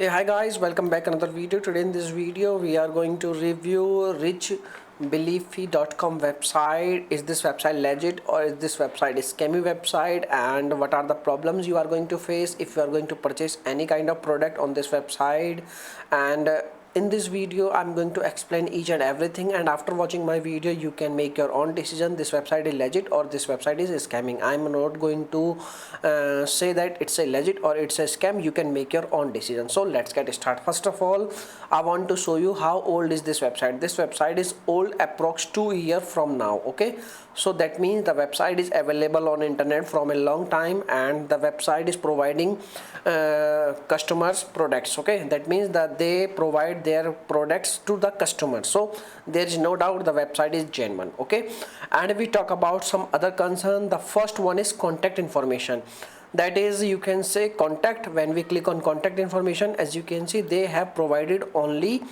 Hey, hi guys, welcome back another video. Today in this video we are going to review Richbeliefy.com website. Is this website legit or is this website a scammy website, and what are the problems you are going to face if you are going to purchase any kind of product on this website. And in this video I'm going to explain each and everything, and after watching my video you can make your own decision. This website is legit or this website is scamming. I'm not going to say that it's a legit or it's a scam. You can make your own decision. So let's get started. First of all, I want to show you how old is this website. This website is old approx 2 years from now. Okay, so that means the website is available on internet from a long time, and the website is providing customers products. Okay, that means that they provide their products to the customer, so there is no doubt the website is genuine. Okay, and we talk about some other concern. The first one is contact information. That is, you can say contact. When we click on contact information, as you can see, they have provided only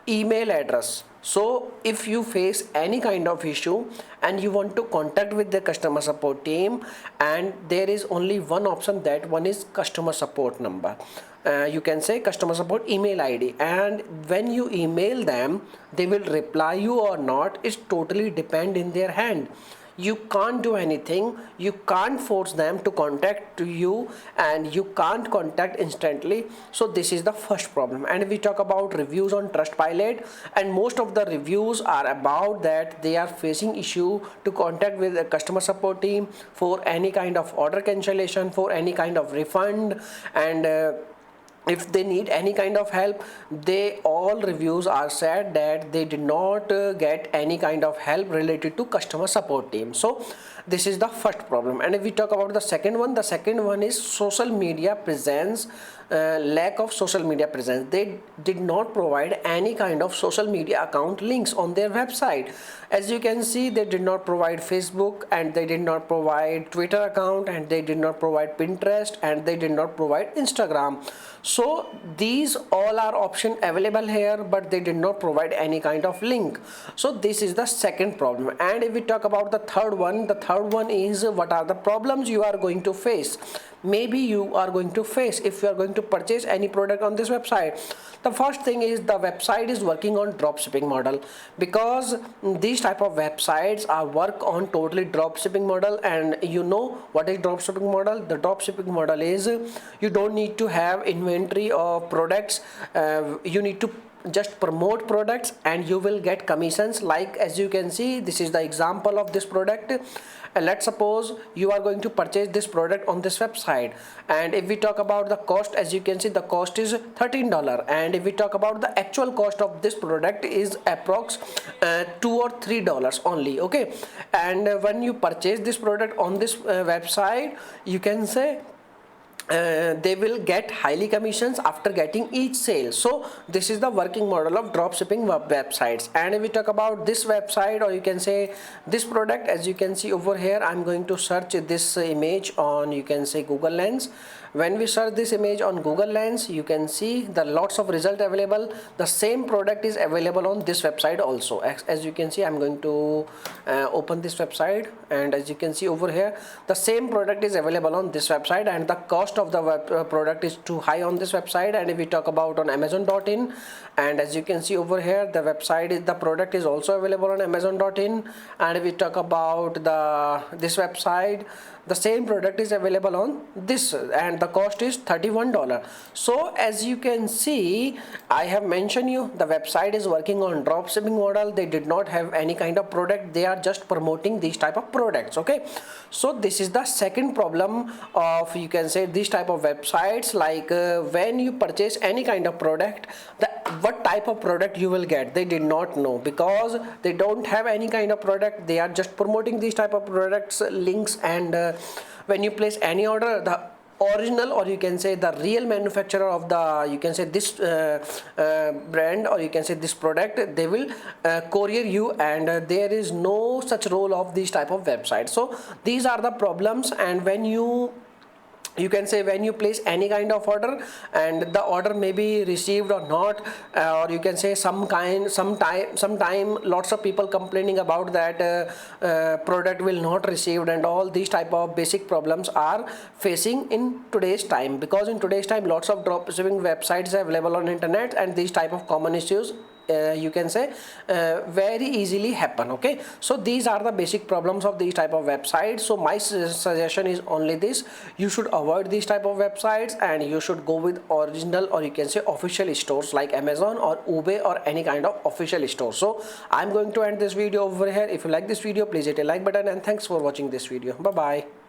email address. So if you face any kind of issue and you want to contact with the customer support team, and there is only one option, that one is customer support number. You can say customer support email ID, and when you email them, they will reply you or not is totally depend in their hand. You can't do anything. You can't force them to contact to you, and you can't contact instantly. So this is the first problem. And we talk about reviews on Trustpilot, and most of the reviews are about that they are facing issue to contact with the customer support team for any kind of order cancellation, for any kind of refund, and if they need any kind of help. They all reviews are said that they did not get any kind of help related to customer support team. So this is the first problem. And if we talk about the second one is social media presence. Lack of social media presence. They did not provide any kind of social media account links on their website. As you can see, they did not provide Facebook, and they did not provide Twitter account, and they did not provide Pinterest, and they did not provide Instagram. So these all are option available here, but they did not provide any kind of link. So this is the second problem. And if we talk about the third one is what are the problems you are going to face. Maybe you are going to face if you are going to purchase any product on this website. The first thing is the website is working on drop shipping model, because these type of websites are work on totally drop shipping model. And you know what is drop shipping model? The drop shipping model is you don't need to have inventory of products. You need to just promote products and you will get commissions. Like as you can see, this is the example of this product. Let's suppose you are going to purchase this product on this website, and if we talk about the cost, as you can see, the cost is $13. And if we talk about the actual cost of this product is approx $2 or $3 only. Okay, and when you purchase this product on this website, you can say they will get highly commissions after getting each sale. So this is the working model of drop shipping websites. And if we talk about this website, or you can say this product, as you can see over here, I'm going to search this image on, you can say, Google Lens. When we search this image on Google Lens, you can see the lots of result available. The same product is available on this website also. As you can see, I'm going to open this website, and as you can see over here, the same product is available on this website, and the cost of the product is too high on this website. And if we talk about on Amazon.in, and as you can see over here, the website is, the product is also available on Amazon.in. And if we talk about this website, the same product is available on this, and the cost is $31. So as you can see, I have mentioned you, the website is working on drop shipping model. They did not have any kind of product. They are just promoting these type of products. Okay, so this is the second problem of, you can say, this type of websites. Like when you purchase any kind of product, what type of product you will get, they did not know, because they don't have any kind of product. They are just promoting these type of products links. And when you place any order, the original, or you can say the real manufacturer of the, you can say, this brand, or you can say this product, they will courier you, and there is no such role of these type of websites. So these are the problems. And when you you can say when you place any kind of order and the order may be received or not, or you can say sometime lots of people complaining about that product will not received, and all these type of basic problems are facing in today's time, because in today's time lots of drop shipping websites are available on internet, and these type of common issues you can say very easily happen. Okay, so these are the basic problems of these type of websites. So my suggestion is only this: you should avoid these type of websites and you should go with original, or you can say official stores like Amazon or eBay or any kind of official store. So I'm going to end this video over here. If you like this video, please hit a like button, and thanks for watching this video. Bye bye.